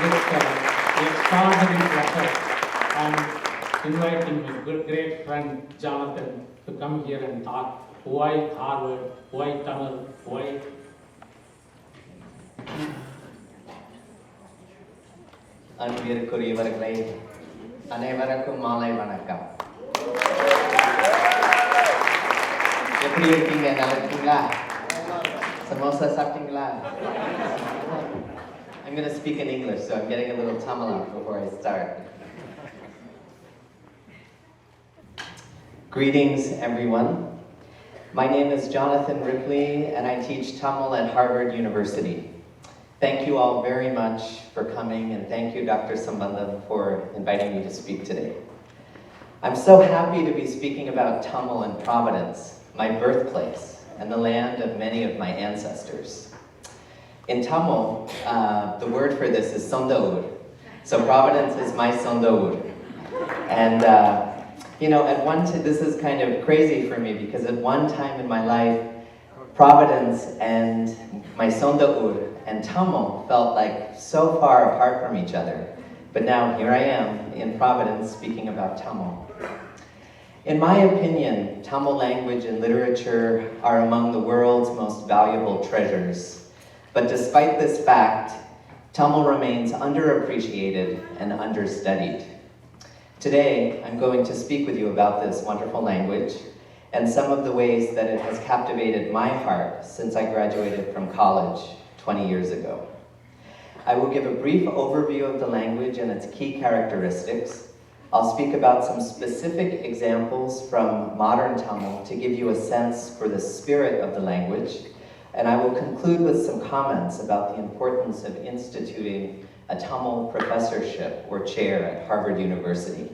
with extraordinary pleasure and inviting my good great friend Jonathan to come here and talk why Harvard, why Tamil, why. அன்பிற்குரியவர்களே, அனைவருக்கும் மாலை வணக்கம். எப்படி இருக்கீங்க? நல்லா இருக்கீங்களா? சமோசா சாப்பிட்டீங்களா? I'm going to speak in English, so I'm getting a little Tamil out before I start. Greetings, everyone. My name is Jonathan Ripley, and I teach Tamil at Harvard University. Thank you all very much for coming, and thank you, Dr. Sambandam, for inviting me to speak today. I'm so happy to be speaking about Tamil in Providence, my birthplace, and the land of many of my ancestors. In Tamil, the word for this is Sondaur. So Providence is my Sondaur. And this is kind of crazy for me because at one time in my life, Providence and my Sondaur and Tamil felt like so far apart from each other. But now here I am in Providence speaking about Tamil. In my opinion, Tamil language and literature are among the world's most valuable treasures. But despite this fact, Tamil remains underappreciated and understudied. Today, I'm going to speak with you about this wonderful language and some of the ways that it has captivated my heart since I graduated from college 20 years ago. I will give a brief overview of the language and its key characteristics. I'll speak about some specific examples from modern Tamil to give you a sense for the spirit of the language, and I will conclude with some comments about the importance of instituting a Tamil professorship or chair at Harvard University.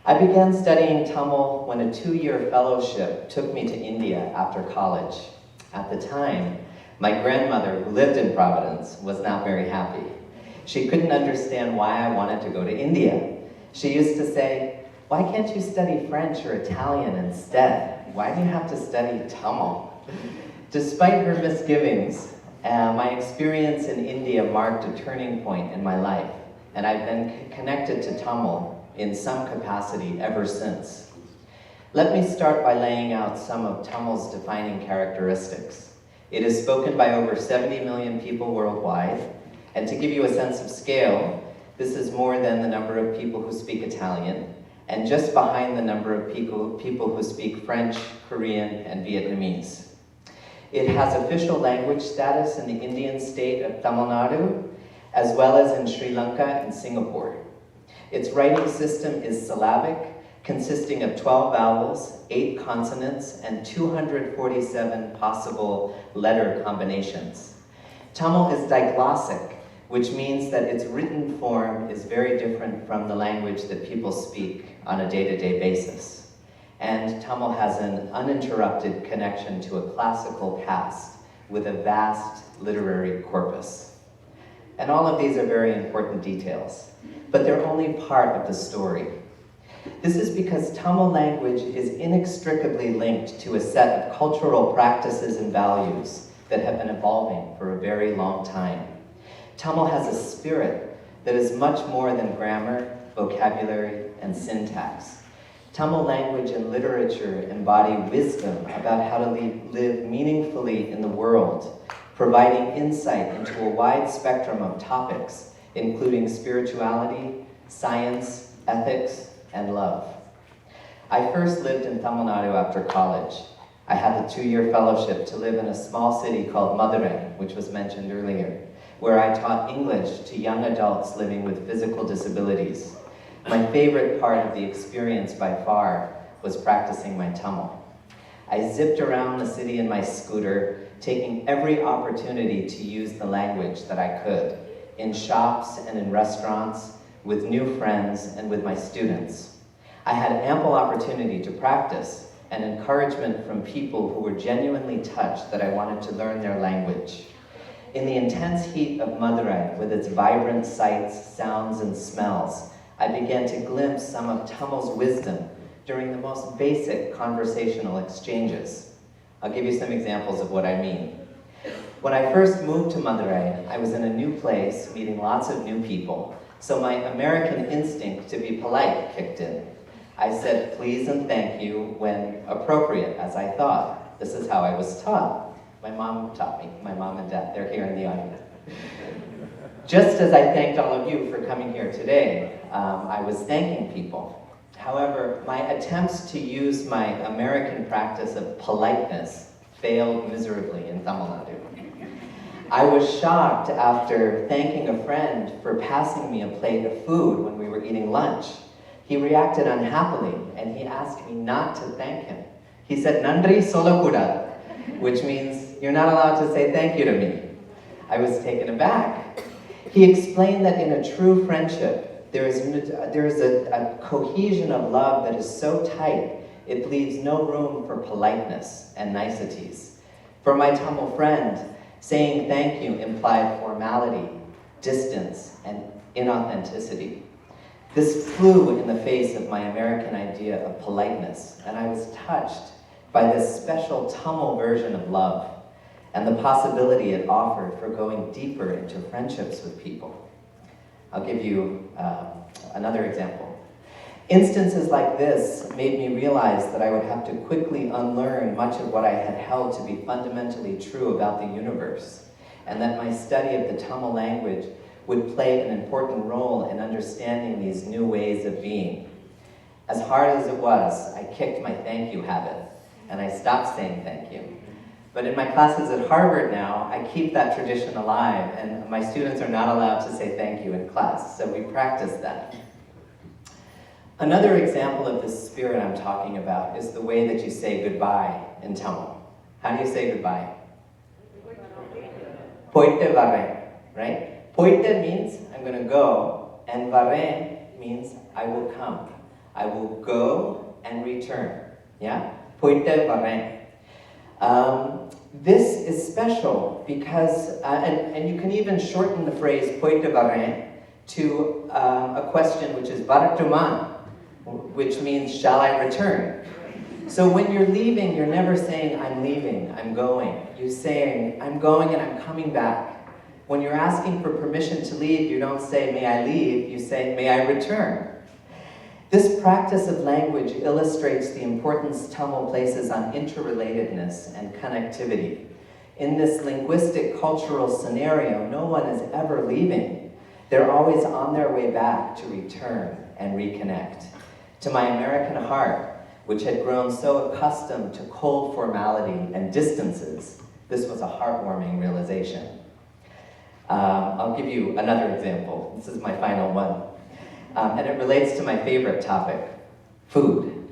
I began studying Tamil when a 2-year fellowship took me to India after college. At the time, my grandmother, who lived in Providence, was not very happy. She couldn't understand why I wanted to go to India. She used to say, "Why can't you study French or Italian instead? Why do you have to study Tamil?" Despite her misgivings, my experience in India marked a turning point in my life, and I've been connected to Tamil in some capacity ever since. Let me start by laying out some of Tamil's defining characteristics. It is spoken by over 70 million people worldwide, and to give you a sense of scale, this is more than the number of people who speak Italian, and just behind the number of people who speak French, Korean, and Vietnamese. It has official language status in the Indian state of Tamil Nadu, as well as in Sri Lanka and Singapore. Its writing system is syllabic, consisting of 12 vowels, 8 consonants, and 247 possible letter combinations. Tamil is diglossic, which means that its written form is very different from the language that people speak on a day-to-day basis. And Tamil has an uninterrupted connection to a classical past with a vast literary corpus. And all of these are very important details, but they're only part of the story. This is because Tamil language is inextricably linked to a set of cultural practices and values that have been evolving for a very long time. Tamil has a spirit that is much more than grammar, vocabulary, and syntax. Tamil language and literature embody wisdom about how to live meaningfully in the world, providing insight into a wide spectrum of topics, including spirituality, science, ethics, and love. I first lived in Tamil Nadu after college. I had a 2-year fellowship to live in a small city called Madurai, which was mentioned earlier, where I taught English to young adults living with physical disabilities. My favorite part of the experience by far was practicing my Tamil. I zipped around the city in my scooter, taking every opportunity to use the language that I could, in shops and in restaurants, with new friends and with my students. I had ample opportunity to practice and encouragement from people who were genuinely touched that I wanted to learn their language. In the intense heat of Madurai, with its vibrant sights, sounds, and smells, I began to glimpse some of Tamil's wisdom during the most basic conversational exchanges. I'll give you some examples of what I mean. When I first moved to Madurai, I was in a new place, meeting lots of new people, so my American instinct to be polite kicked in. I said please and thank you when appropriate, as I thought. This is how I was taught. My mom taught me, my mom and dad, they're here in the audience. Just as I thanked all of you for coming here today, I was thanking people. However, my attempts to use my American practice of politeness failed miserably in Tamil Nadu. I was shocked after thanking a friend for passing me a plate of food when we were eating lunch. He reacted unhappily and he asked me not to thank him. He said, "Nandri solakuda," which means you're not allowed to say thank you to me. I was taken aback. He explained that in a true friendship, there is a cohesion of love that is so tight, it leaves no room for politeness and niceties. For my Tamil friend, saying thank you implied formality, distance, and inauthenticity. This flew in the face of my American idea of politeness, and I was touched by this special Tamil version of love and the possibility it offered for going deeper into friendships with people. I'll give you another example. Instances like this made me realize that I would have to quickly unlearn much of what I had held to be fundamentally true about the universe, and that my study of the Tamil language would play an important role in understanding these new ways of being. As hard as it was, I kicked my thank you habit, and I stopped saying thank you. But in my classes at Harvard now, I keep that tradition alive, and my students are not allowed to say thank you in class, so we practice that. Another example of this spirit I'm talking about is the way that you say goodbye in Tamil. How do you say goodbye? Poitte varren, right? Poitte means I'm going to go, and varren means I will come. I will go and return. Yeah? Poitte varren. This is special because, and you can even shorten the phrase poitte varren to a question which is vartuman, which means shall I return? So when you're leaving, you're never saying I'm leaving, I'm going. You're saying I'm going and I'm coming back. When you're asking for permission to leave, you don't say may I leave, you say may I return. This practice of language illustrates the importance Tamil places on interrelatedness and connectivity. In this linguistic cultural scenario, no one is ever leaving. They're always on their way back to return and reconnect. To my American heart, which had grown so accustomed to cold formality and distances, this was a heartwarming realization. I'll give you another example. This is my final one. And it relates to my favorite topic, food.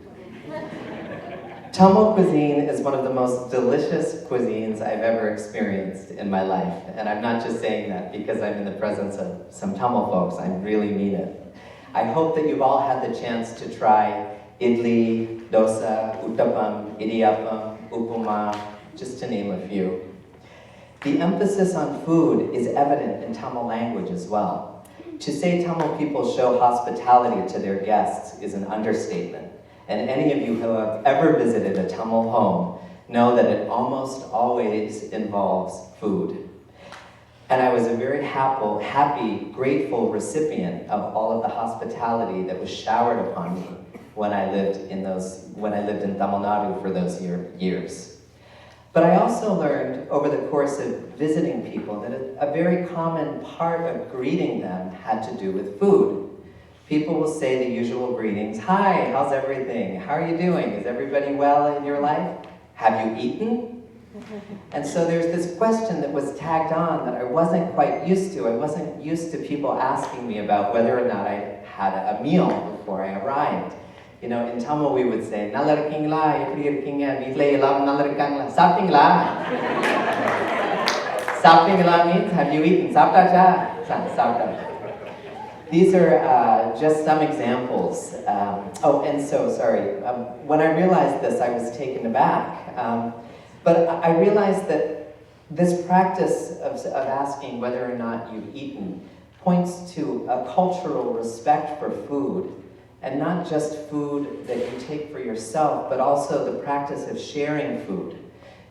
Tamil cuisine is one of the most delicious cuisines I've ever experienced in my life. And I'm not just saying that because I'm in the presence of some Tamil folks, I really mean it. I hope that you've all had the chance to try idli, dosa, uttapam, idiyappam, upuma, just to name a few. The emphasis on food is evident in Tamil language as well. To say Tamil people show hospitality to their guests is an understatement, and any of you who have ever visited a Tamil home know that it almost always involves food. And I was a very happy, grateful recipient of all of the hospitality that was showered upon me when I lived in Tamil Nadu for those years. But I also learned over the course of visiting people that a very common part of greeting them had to do with food. People will say the usual greetings, "Hi, how's everything? How are you doing? Is everybody well in your life? Have you eaten?" And so there's this question that was tagged on that I wasn't quite used to. I wasn't used to people asking me about whether or not I had a meal before I arrived. You know, in Tamil we would say, "Nalla irukingla, eppadi irukkinga, veetla ellarum nalla irukangla, saaptingla?" Saaptingla means, have you eaten? Saaptacha? Saaptacha. These are just some examples. When I realized this, I was taken aback. But I realized that this practice of asking whether or not you've eaten points to a cultural respect for food, and not just food that you take for yourself, but also the practice of sharing food.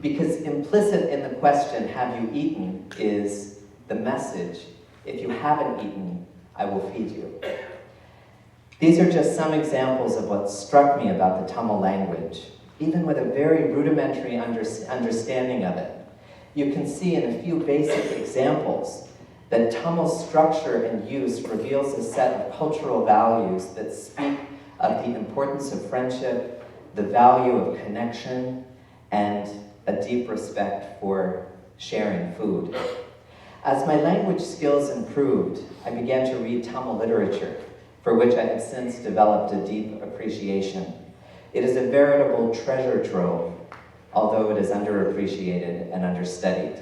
Because implicit in the question, have you eaten, is the message, if you haven't eaten, I will feed you. These are just some examples of what struck me about the Tamil language. Even with a very rudimentary understanding of it, you can see in a few basic examples that Tamil's structure and use reveals a set of cultural values that speak of the importance of friendship, the value of connection, and a deep respect for sharing food. As my language skills improved, I began to read Tamil literature, for which I have since developed a deep appreciation. It is a veritable treasure trove, although it is underappreciated and understudied.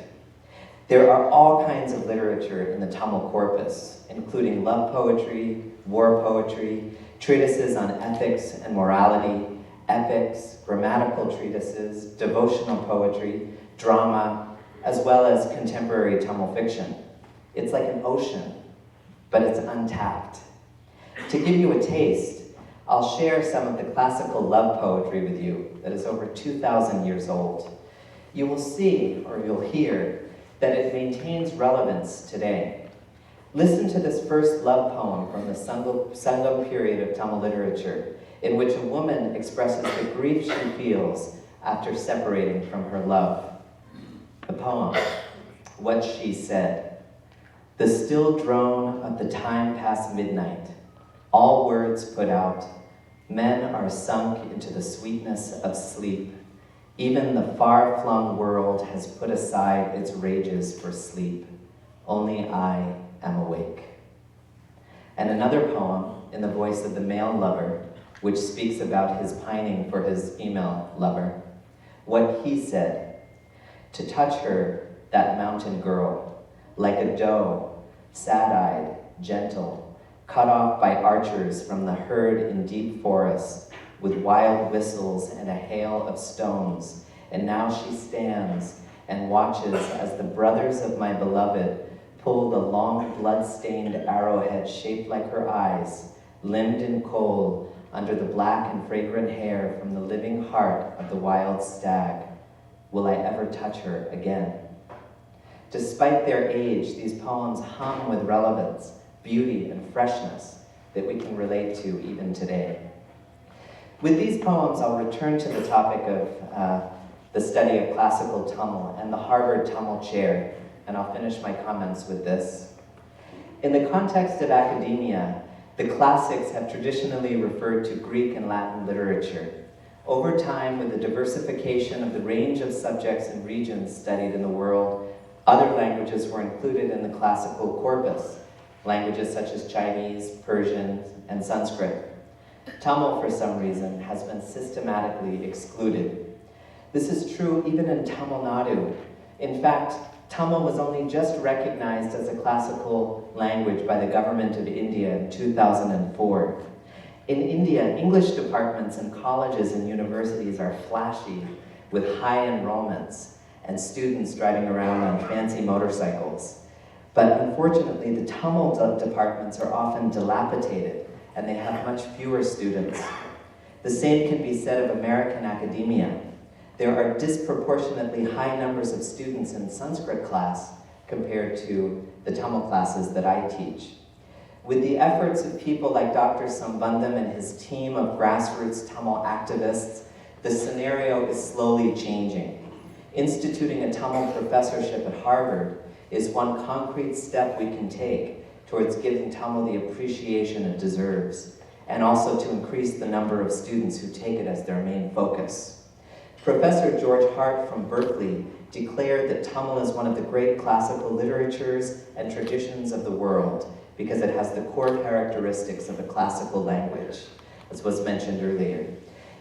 There are all kinds of literature in the Tamil corpus, including love poetry, war poetry, treatises on ethics and morality, epics, grammatical treatises, devotional poetry, drama, as well as contemporary Tamil fiction. It's like an ocean, but it's untapped. To give you a taste, I'll share some of the classical love poetry with you that is over 2,000 years old. You will see, or you'll hear, that it maintains relevance today. Listen to this first love poem from the Sangam period of Tamil literature, in which a woman expresses the grief she feels after separating from her love. The poem, What She Said. The still drone of the time past midnight, all words put out, men are sunk into the sweetness of sleep. Even the far-flung world has put aside its rages for sleep. Only I am awake. And another poem in the voice of the male lover, which speaks about his pining for his female lover. What he said, to touch her, that mountain girl, like a doe, sad-eyed, gentle, cut off by archers from the herd in deep forests, with wild whistles and a hail of stones, and now she stands and watches as the brothers of my beloved pull the long blood-stained arrowhead shaped like her eyes, limbed in coal, under the black and fragrant hair from the living heart of the wild stag. Will I ever touch her again? Despite their age, these poems hum with relevance, beauty, and freshness that we can relate to even today. With these poems, I'll return to the topic of the study of classical Tamil and the Harvard Tamil Chair, and I'll finish my comments with this. In the context of academia, the classics have traditionally referred to Greek and Latin literature. Over time, with the diversification of the range of subjects and regions studied in the world, other languages were included in the classical corpus, languages such as Chinese, Persian, and Sanskrit. Tamil, for some reason, has been systematically excluded. This is true even in Tamil Nadu. In fact, Tamil was only just recognized as a classical language by the government of India in 2004. In India, English departments in colleges and universities are flashy, with high enrollments and students driving around on fancy motorcycles. But unfortunately, the Tamil departments are often dilapidated, and they have much fewer students. The same can be said of American academia. There are disproportionately high numbers of students in Sanskrit class compared to the Tamil classes that I teach. With the efforts of people like Dr.Sam and his team of grassroots Tamil activists, the scenario is slowly changing. Instituting a Tamil professorship at Harvard is one concrete step we can take towards giving Tamil the appreciation it deserves, and also to increase the number of students who take it as their main focus. Professor George Hart from Berkeley declared that Tamil is one of the great classical literatures and traditions of the world because it has the core characteristics of a classical language, as was mentioned earlier.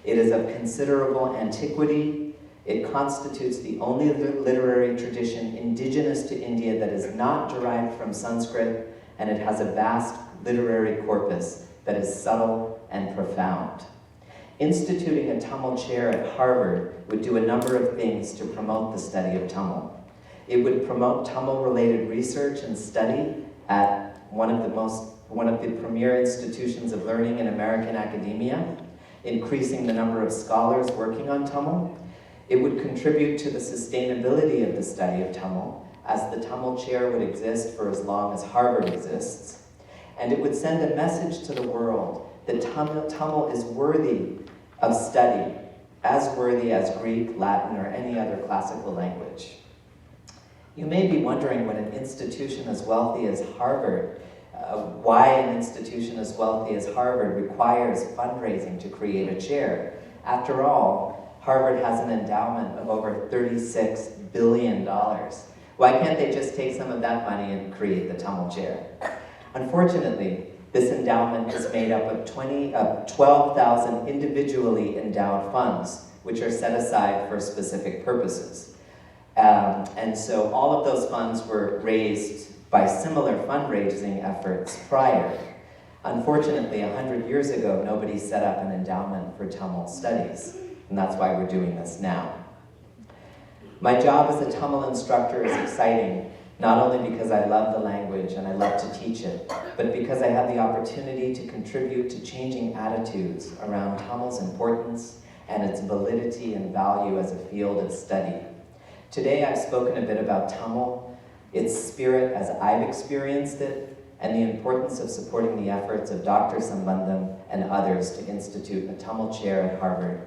It is of considerable antiquity. It constitutes the only literary tradition indigenous to India that is not derived from Sanskrit, and it has a vast literary corpus that is subtle and profound. Instituting a Tamil chair at Harvard would do a number of things to promote the study of Tamil. It would promote Tamil-related research and study at one of the premier institutions of learning in American academia, increasing the number of scholars working on Tamil. It would contribute to the sustainability of the study of Tamil, as the Tamil chair would exist for as long as Harvard exists. And it would send a message to the world that Tamil is worthy of study, as worthy as Greek, Latin, or any other classical language. You may be wondering, when an institution as wealthy as Harvard, why an institution as wealthy as Harvard requires fundraising to create a chair. After all, Harvard has an endowment of over $36 billion. Why can't they just take some of that money and create the Tamil chair? Unfortunately, this endowment is made up of 12,000 individually endowed funds, which are set aside for specific purposes. And so all of those funds were raised by similar fundraising efforts prior. Unfortunately, 100 years ago, nobody set up an endowment for Tamil studies, and that's why we're doing this now. My job as a Tamil instructor is exciting, not only because I love the language and I love to teach it, but because I have the opportunity to contribute to changing attitudes around Tamil's importance and its validity and value as a field of study. Today I've spoken a bit about Tamil, its spirit as I've experienced it, and the importance of supporting the efforts of Dr. Sambandam and others to institute a Tamil chair at Harvard.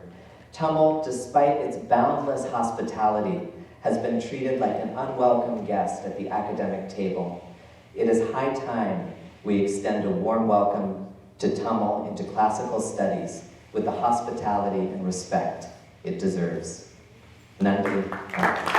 Tamil, despite its boundless hospitality, has been treated like an unwelcome guest at the academic table. It is high time we extend a warm welcome to Tamil into classical studies with the hospitality and respect it deserves. Nandri.